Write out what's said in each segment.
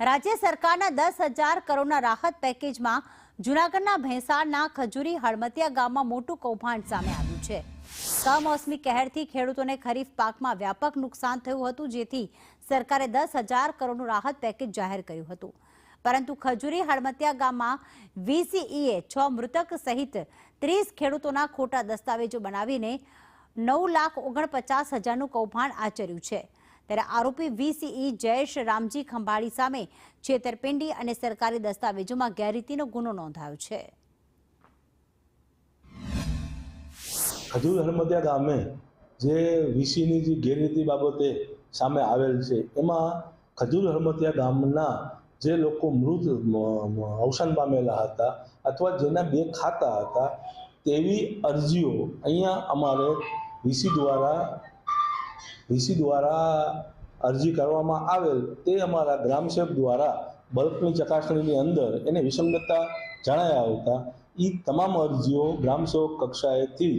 રાજ્ય સરકારના 10,000 કરોડના રાહત પેકેજમાં જૂનાગઢના ભેંસાણના ખજૂરી હળમતિયા ગામમાં મોટું કૌભાંડ સામે આવ્યું છે। કમોસમી કહેરથી ખેડૂતોને ખરીફ પાકમાં વ્યાપક નુકસાન થયું હતું, જેથી સરકારે 10,000 કરોડનું રાહત પેકેજ જાહેર કર્યું હતું। પરંતુ ખજૂરી હળમતિયા ગામમાં વીસીઈએ 6 મૃતક સહિત 30 ખેડૂતોના ખોટા દસ્તાવેજો બનાવીને 9,49,000નું કૌભાંડ આચર્યું છે। ત્યારે આરોપી વીસીઈ જયેશ રામજી ખંભાળી સામે છેતરપિંડી અને સરકારી દસ્તાવેજોમાં ગેરરીતિનો ગુનો નોંધાયો છે। ખજૂર હળમતિયા ગામે જે વીસીની જે ગેરરીતિ બાબતે સામે આવેલ છે, એમાં ખજૂર હળમતિયા ગામના જે લોકો મૃત અવસાન પામેલા હતા અથવા જેના 2 ખાતા હતા, તેવી અરજીઓ અહીંયા અમારે વીસી દ્વારા અરજી કરવામાં આવેલ, તે અમારા ગ્રામસેવક દ્વારા બલ્કની ચકાસણીની અંદર એને વિસંગતતા જણાયા આવતા એ તમામ અરજીઓ ગ્રામસેવક કક્ષાએથી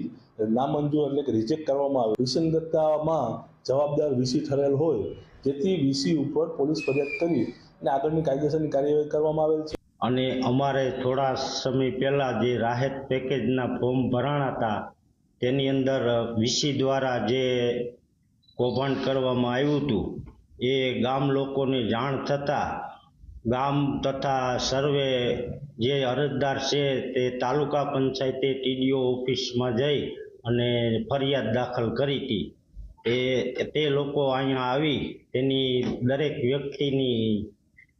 નામંજૂર એટલે કે રિજેક્ટ કરવામાં આવે। વિસંગતતામાં જવાબદાર વીસી ઠરેલ હોય, જેથી વીસી ઉપર પોલીસ ફરિયાદ કરી અને આગળની કાયદેસરની કાર્યવાહી કરવામાં આવેલ છે। અને અમારે થોડા સમય પહેલા જે રાહત પેકેજના ફોર્મ ભરાણા હતા, તેની અંદર વીસી દ્વારા જે કૌભાંડ કરવામાં આવ્યું હતું, એ ગામ લોકોને જાણ થતાં ગામ તથા સર્વે જે અરજદાર છે તે તાલુકા પંચાયતે ટીડીઓ ઓફિસમાં જઈ અને ફરિયાદ દાખલ કરી હતી। તે લોકો અહીંયા આવી તેની દરેક વ્યક્તિની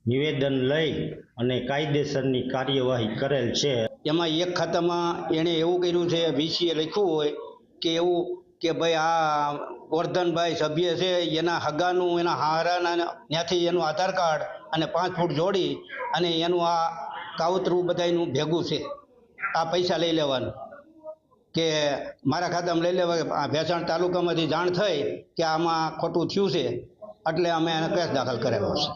નિવેદન લઈ અને કાયદેસરની કાર્યવાહી કરેલ છે। એમાં એક ખાતામાં એણે એવું કર્યું છે, વીસીએ લખ્યું હોય કે એવું કે ભાઈ આ વર્ધનભાઈ સભ્ય છે, એના હગાનું એના હારાના ત્યાંથી એનું આધાર કાર્ડ અને 5 ફૂટ જોડી અને એનું આ કાવતરું બધાનું ભેગું છે, આ પૈસા લઈ લેવાનું કે મારા ખાતામાં લઈ લેવા। ભેંસાણ તાલુકામાંથી જાણ થઈ કે આમાં ખોટું થયું છે, એટલે અમે એને કેસ દાખલ કરાવ્યો છે।